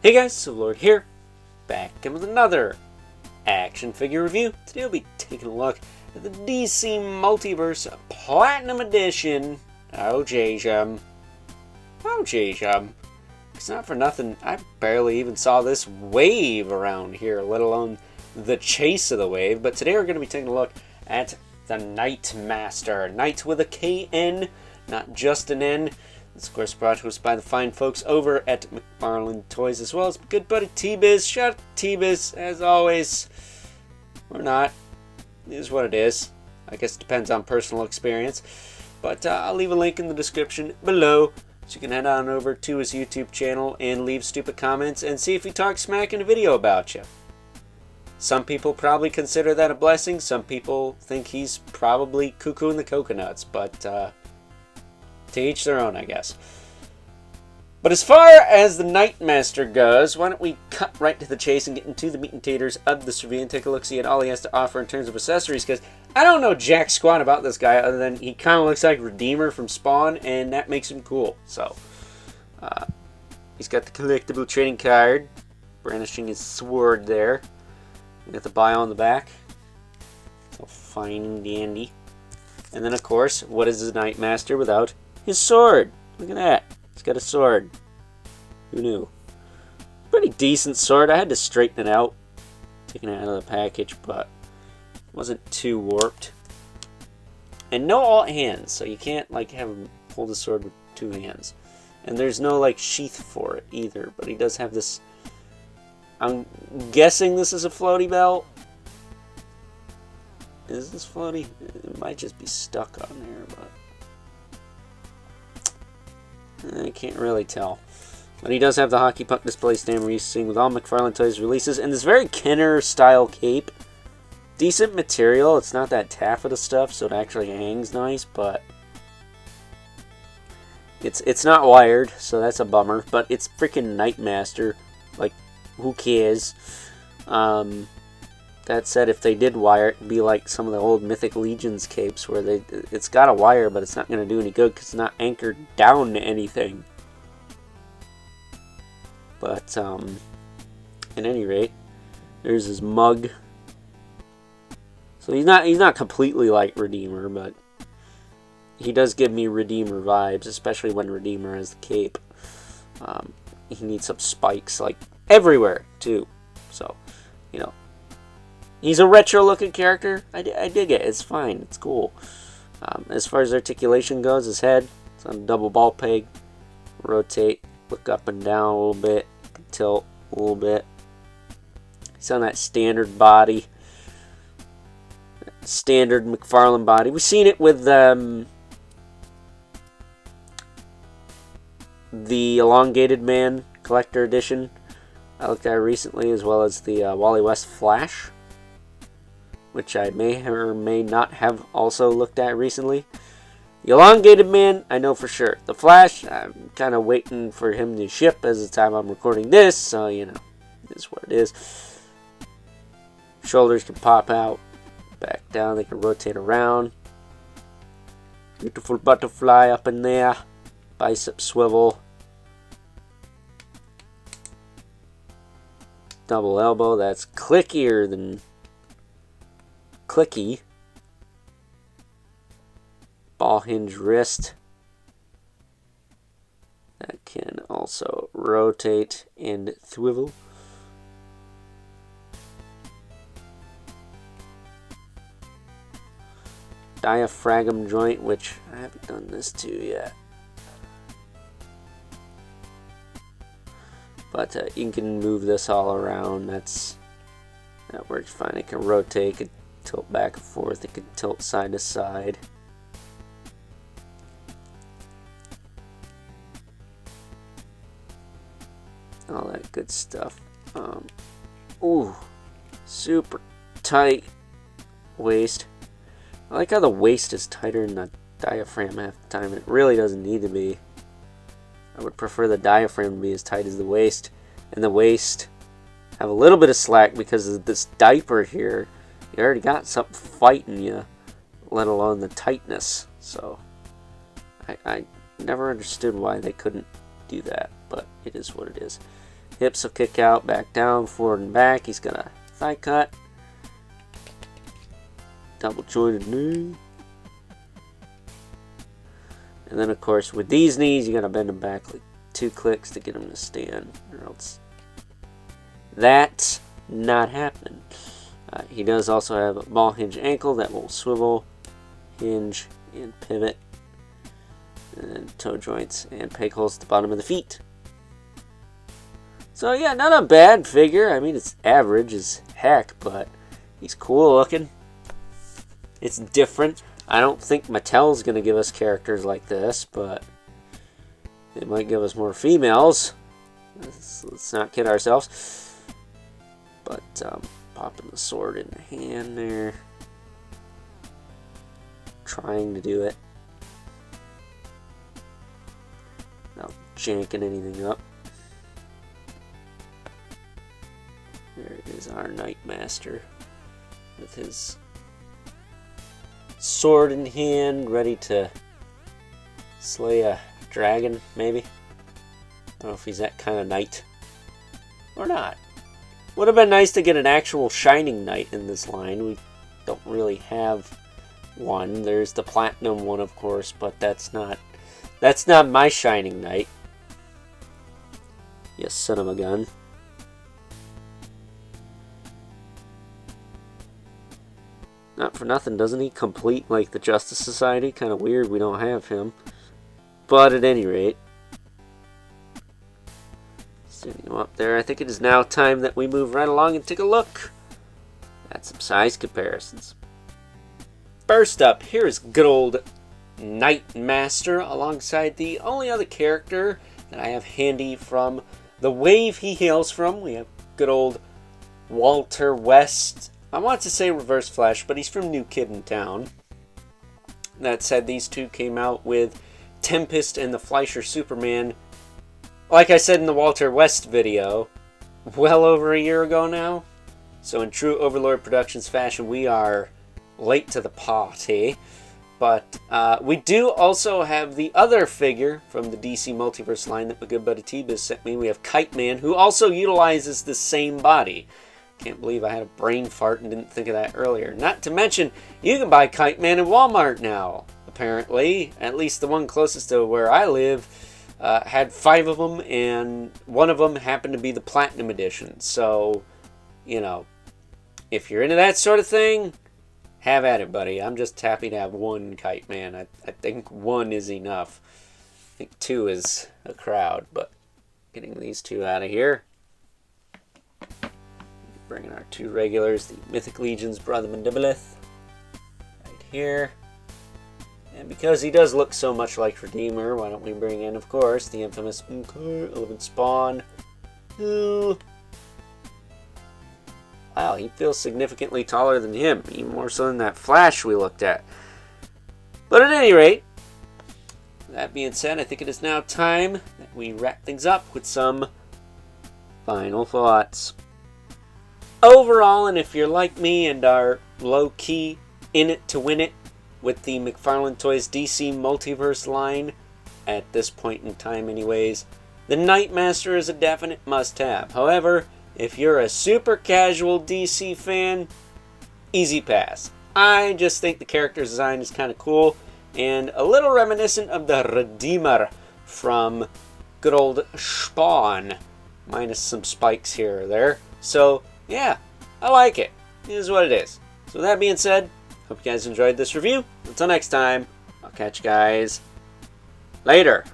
Hey guys, so Lord here, back again with another action figure review. Today we'll be taking a look at the DC Multiverse Platinum Edition. Oh jeez, it's not for nothing, I barely even saw this wave around here, let alone the chase of the wave. But today we're going to be taking a look at the Knightmaster. Knight with a K-N, not just an N. This, of course, brought to us by the fine folks over at McFarlane Toys, as well as my good buddy Tee Bizz. Shout out to Tee Bizz, as always. Or not. It is what it is. I guess it depends on personal experience. But I'll leave a link in the description below, so you can head on over to his YouTube channel and leave stupid comments and see if he talks smack in a video about you. Some people probably consider that a blessing. Some people think he's probably cuckoo in the coconuts, but to each their own, I guess. But as far as the Knightmaster goes, why don't we cut right to the chase and get into the meat and taters of this review and take a look-see at all he has to offer in terms of accessories, because I don't know jack squat about this guy other than he kind of looks like Redeemer from Spawn, and that makes him cool. So, he's got the collectible trading card, brandishing his sword there. You got the bio on the back. So fine and dandy. And then, of course, what is the Knightmaster without his sword? Look at that. He's got a sword. Who knew? Pretty decent sword. I had to straighten it out, taking it out of the package, but it wasn't too warped. And no alt hands, so you can't like have him hold the sword with two hands. And there's no like sheath for it either, but he does have this. I'm guessing this is a floaty belt. Is this floaty? It might just be stuck on there, but I can't really tell. But he does have the hockey puck display stand we're used to seeing with all McFarlane Toys releases, and this very Kenner style cape. Decent material. It's not that taffeta stuff, so it actually hangs nice, but it's not wired, so that's a bummer. But it's freaking Knightmaster. Like, who cares? That said, if they did wire it, it'd be like some of the old Mythic Legions capes where it's got a wire, but it's not going to do any good because it's not anchored down to anything. But, at any rate, there's his mug. So he's not completely like Redeemer, but he does give me Redeemer vibes, especially when Redeemer has the cape. He needs some spikes, like, everywhere, too. So, you know. He's a retro-looking character. I dig it. It's fine. It's cool. As far as articulation goes, his head, it's on a double ball peg. Rotate, look up and down a little bit, tilt a little bit. He's on that standard body. Standard McFarlane body. We've seen it with the Elongated Man Collector Edition. I looked at it recently, as well as the Wally West Flash, which I may or may not have also looked at recently. The Elongated Man, I know for sure. The Flash, I'm kind of waiting for him to ship as the time I'm recording this, so, you know, it is what it is. Shoulders can pop out, back down, they can rotate around. Beautiful butterfly up in there. Bicep swivel. Double elbow, that's clickier than clicky. Ball hinge wrist that can also rotate and swivel. Diaphragm joint, which I haven't done this to yet, but you can move this all around. That works fine. It can rotate, it can tilt back and forth, it can tilt side to side. All that good stuff. Ooh, super tight waist. I like how the waist is tighter than the diaphragm half the time. It really doesn't need to be. I would prefer the diaphragm to be as tight as the waist, and the waist have a little bit of slack because of this diaper here. You already got something fighting you, let alone the tightness. So I never understood why they couldn't do that, but it is what it is. Hips will kick out, back down, forward and back. He's got a thigh cut. Double jointed knee. And then, of course, with these knees, you got to bend them back like 2 clicks to get them to stand, or else that's not happening. He does also have a ball hinge ankle that will swivel, hinge, and pivot. And toe joints and peg holes at the bottom of the feet. So yeah, not a bad figure. I mean, it's average as heck, but he's cool looking. It's different. I don't think Mattel's going to give us characters like this, but they might give us more females. Let's not kid ourselves. But popping the sword in the hand there. Trying to do it. Not janking anything up. There is our Knight Master with his sword in hand, ready to slay a dragon, maybe. I don't know if he's that kind of knight or not. Would have been nice to get an actual shining knight in this line. We don't really have one. There's the platinum one, of course, but that's not my shining knight. You son of a gun. Not for nothing, doesn't he complete like the Justice Society? Kind of weird we don't have him. But at any rate, standing him up there, I think it is now time that we move right along and take a look at some size comparisons. First up, here's good old Knight Master alongside the only other character that I have handy from the wave he hails from. We have good old Walter West. I want to say Reverse Flash, but he's from New Kid in Town. That said, these two came out with Tempest and the Fleischer Superman, like I said in the Walter West video, well over a year ago now. So in true Overlord Productions fashion, we are late to the party. But we do also have the other figure from the DC Multiverse line that my good buddy Tee Bizz sent me. We have Kite Man, who also utilizes the same body. Can't believe I had a brain fart and didn't think of that earlier. Not to mention, you can buy Kite Man in Walmart now, apparently. At least the one closest to where I live had 5 of them, and one of them happened to be the Platinum Edition. So, you know, if you're into that sort of thing, have at it, buddy. I'm just happy to have one Kite Man. I think 1 is enough. I think 2 is a crowd, but getting these 2 out of here. Bringing our 2 regulars, the Mythic Legion's Brother Mandibilith, right here. And because he does look so much like Redeemer, why don't we bring in, of course, the infamous Elephant Spawn, who... Wow, he feels significantly taller than him, even more so than that Flash we looked at. But at any rate, that being said, I think it is now time that we wrap things up with some final thoughts. Overall, and if you're like me and are low-key in it to win it with the McFarlane Toys DC Multiverse line, at this point in time anyways, the Knight Master is a definite must-have. However, if you're a super casual DC fan, easy pass. I just think the character design is kind of cool and a little reminiscent of the Redeemer from good old Spawn, minus some spikes here or there. So, yeah, I like it. It is what it is. So with that being said, hope you guys enjoyed this review. Until next time, I'll catch you guys later.